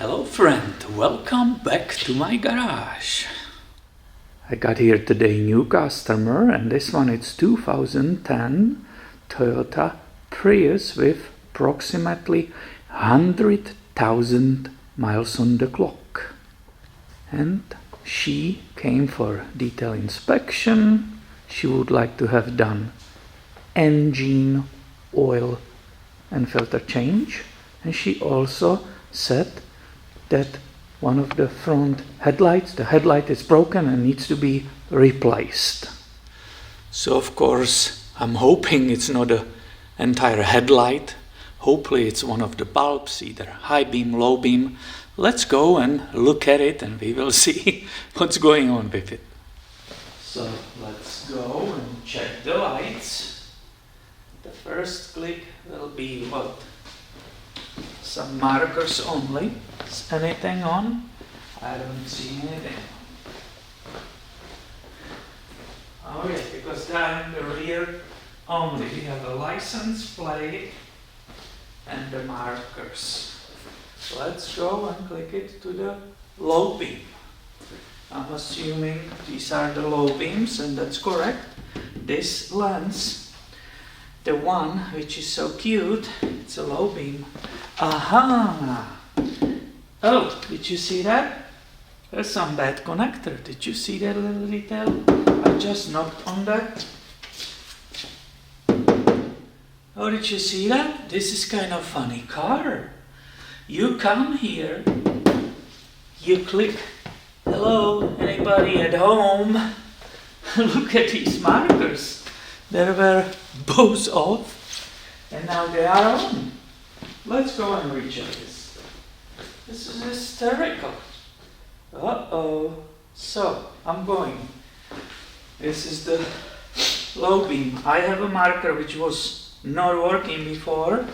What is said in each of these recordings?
Hello friend, welcome back to my garage. I got here today new customer, and this one it's 2010 Toyota Prius with approximately 100,000 miles on the clock. And she came for detail inspection. She would like to have done engine, oil and filter change, and she also said that one of the front headlights, the headlight is broken and needs to be replaced. So of course I'm hoping it's not an entire headlight. Hopefully it's one of the bulbs, either high beam, low beam. Let's go and look at it and we will see what's going on with it. So let's go and check the lights. The first click will be what? Some markers only. Is anything on? I don't see anything. Oh yeah, because down in the rear only we have a license plate and the markers. Let's go and click it to the low beam. I'm assuming these are the low beams, and that's correct. This lens, the one which is so cute, it's a low beam. Aha! Oh, did you see that? There's some bad connector. Did you see that little detail? I just knocked on that. Oh, did you see that? This is kind of funny car. You come here, you click, hello, anybody at home? Look at these markers. They were both off and now they are on. Let's go and recheck this. This is hysterical. Uh-oh. So, I'm going. This is the low beam. I have a marker which was not working before.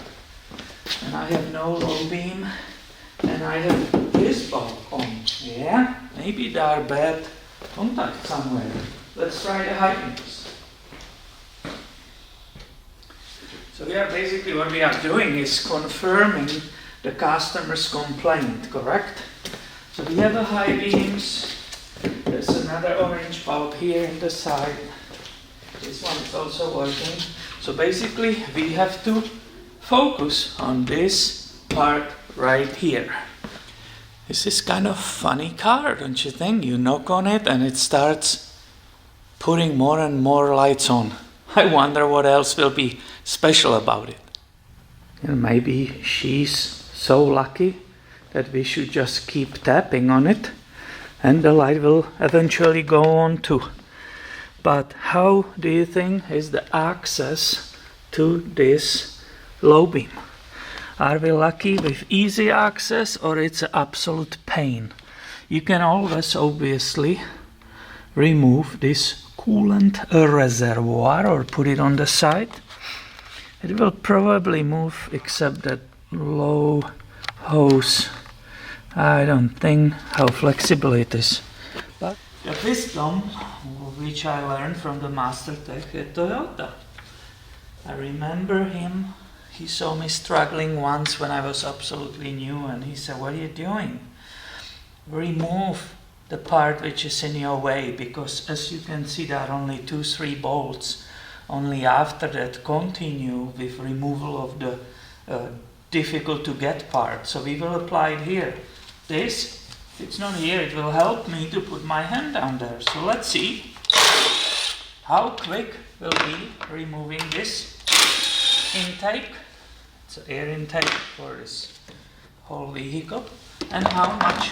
And I have no low beam. And I have this bulb on. Yeah? Maybe there are bad contacts somewhere. Let's try the high beams. So basically what we are doing is confirming the customer's complaint, correct? So we have a high beams. There's another orange bulb here in the side. This one is also working. So basically we have to focus on this part right here. This is kind of funny car, don't you think? You knock on it and it starts putting more and more lights on. I wonder what else will be special about it. And maybe she's so lucky that we should just keep tapping on it and the light will eventually go on too. But how do you think is the access to this low beam? Are we lucky with easy access, or it's an absolute pain? You can always obviously remove this coolant reservoir or put it on the side. It will probably move, except that low hose. I don't think how flexible it is. But the piston, which I learned from the master tech at Toyota. I remember him. He saw me struggling once when I was absolutely new, and he said, "What are you doing? Remove the part which is in your way, because as you can see there are only 2-3 bolts. Only after that continue with removal of the difficult to get part." So we will apply it here. This, if it's not here, it will help me to put my hand down there. So let's see how quick will be removing this intake. It's an air intake for this whole vehicle. And how much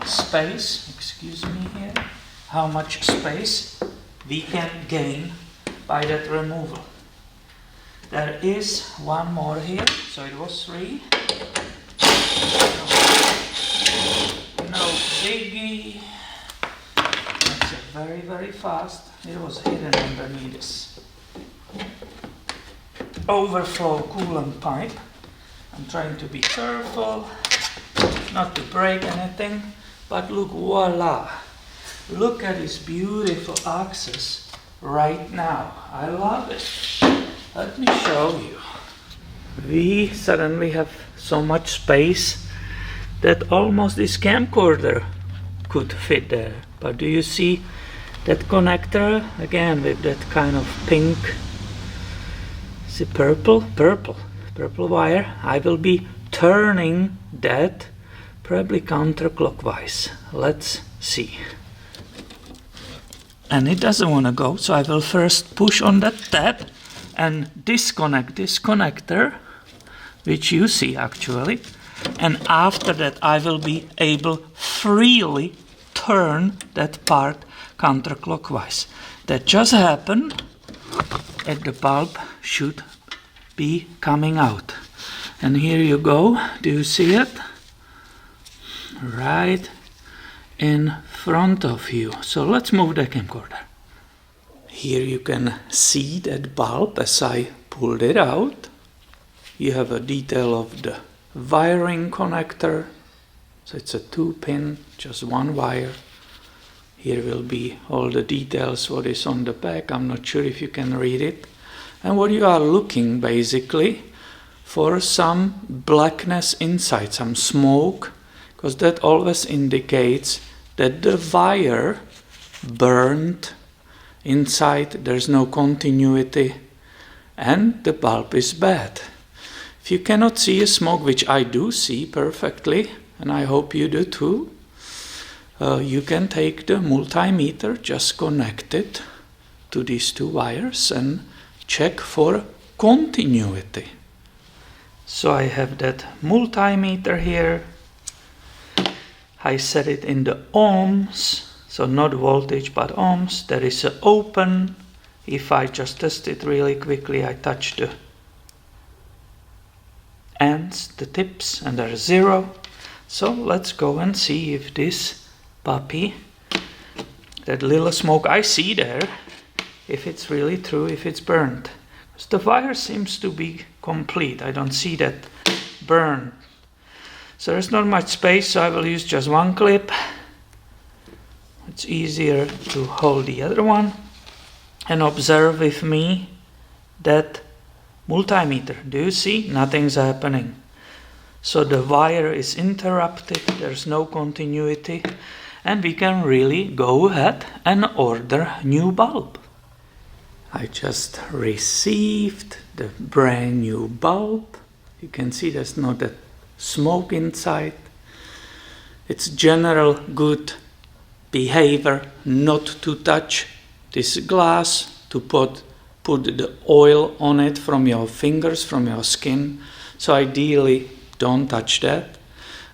space, excuse me here, how much space we can gain by that removal. There is one more here, so it was 3. No biggie. That's very, very fast. It was hidden underneath this overflow coolant pipe. I'm trying to be careful not to break anything, but look, voila! Look at this beautiful access right now. I love it. Let me show you. We suddenly have so much space that almost this camcorder could fit there. But do you see that connector again with that kind of pink, see, purple wire? I will be turning that probably counterclockwise. Let's see. And it doesn't want to go, so I will first push on that tab and disconnect this connector, which you see actually, and after that I will be able freely turn that part counterclockwise. That just happened, and the bulb should be coming out. And here you go, do you see it? Right in front of you. So let's move the camcorder. Here you can see that bulb as I pulled it out. You have a detail of the wiring connector. So it's a 2-pin, just one wire. Here will be all the details, what is on the back. I'm not sure if you can read it. And what you are looking basically for some blackness inside, some smoke, because that always indicates that the wire burned inside, there's no continuity, and the bulb is bad. If you cannot see a smoke, which I do see perfectly, and I hope you do too, you can take the multimeter, just connect it to these two wires and check for continuity. So I have that multimeter here. I set it in the ohms, so not voltage but ohms. There is an open. If I just test it really quickly, I touch the ends, the tips, and there is 0. So let's go and see if this puppy, that little smoke I see there, if it's really true, if it's burned. Because the wire seems to be complete. I don't see that burn. So there's not much space, so I will use just one clip. It's easier to hold the other one. And observe with me that multimeter. Do you see? Nothing's happening. So the wire is interrupted, there's no continuity, and we can really go ahead and order new bulb. I just received the brand new bulb. You can see there's not that smoke inside. It's general good behavior not to touch this glass, to put the oil on it from your fingers, from your skin. So ideally don't touch that.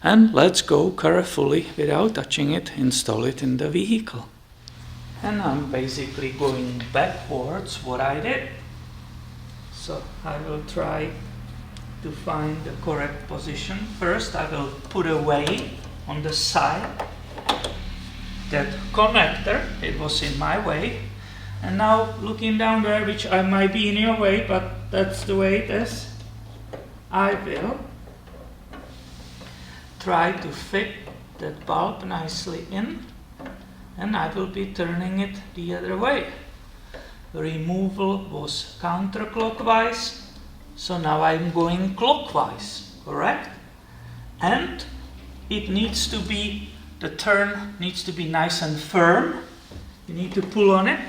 And let's go carefully, without touching it, install it in the vehicle. And I'm basically going backwards what I did. So I will try to find the correct position. First I will put away on the side that connector, it was in my way. And now looking down there, which I might be in your way, but that's the way it is, I will try to fit that bulb nicely in, and I will be turning it the other way. The removal was counterclockwise, so now I'm going clockwise, correct? And it needs to be, the turn needs to be nice and firm. You need to pull on it.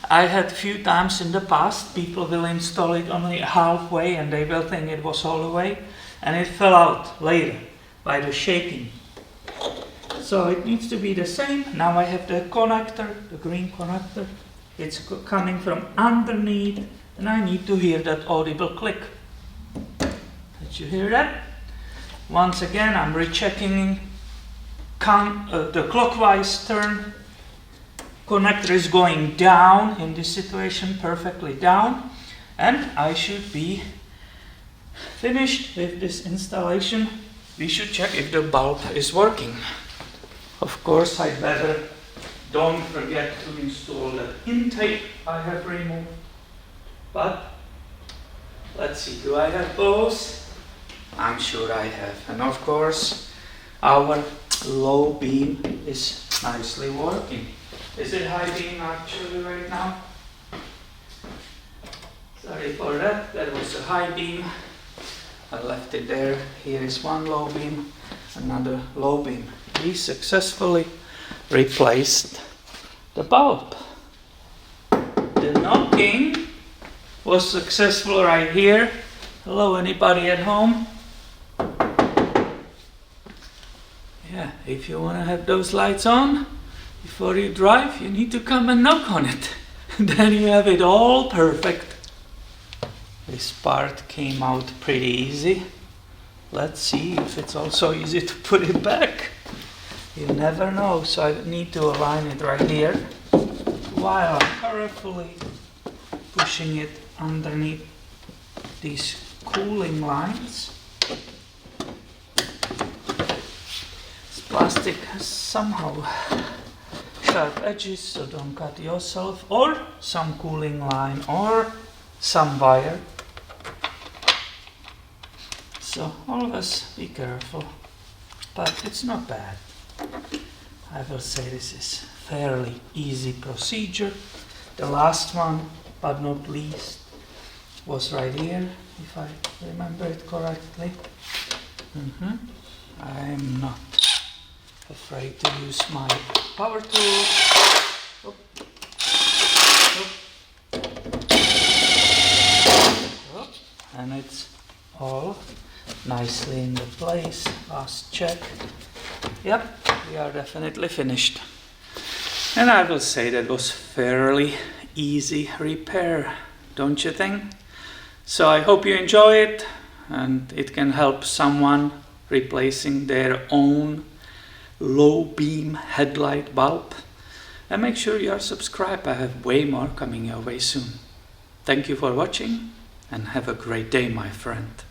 I had a few times in the past, people will install it only halfway and they will think it was all the way, and it fell out later by the shaking. So it needs to be the same. Now I have the connector, the green connector. It's coming from underneath, and I need to hear that audible click. Did you hear that? Once again, I'm rechecking the clockwise turn. Connector is going down in this situation, perfectly down, and I should be finished with this installation. We should check if the bulb is working. Of course, I better don't forget to install the intake I have removed. But let's see, do I have both? I'm sure I have. And of course, our low beam is nicely working. Is it high beam actually right now? Sorry for that, that was a high beam. I left it there. Here is one low beam. another low beam. We successfully replaced the bulb. The knocking was successful right here. Hello, anybody at home? Yeah, if you want to have those lights on before you drive, you need to come and knock on it. Then you have it all perfect. This part came out pretty easy. Let's see if it's also easy to put it back. You never know, so I need to align it right here while I'm carefully pushing it underneath these cooling lines. This plastic has somehow sharp edges, so don't cut yourself, or some cooling line or some wire. So always be careful, but it's not bad. I will say this is fairly easy procedure. The last one, but not least, was right here, if I remember it correctly. I'm not afraid to use my power tool. Oop. Oop. Oop. And it's all nicely in the place. Last check. Yep, we are definitely finished. And I will say that was fairly easy repair, don't you think? So I hope you enjoy it and it can help someone replacing their own low beam headlight bulb. And make sure you are subscribed. I have way more coming your way soon. Thank you for watching and have a great day, my friend.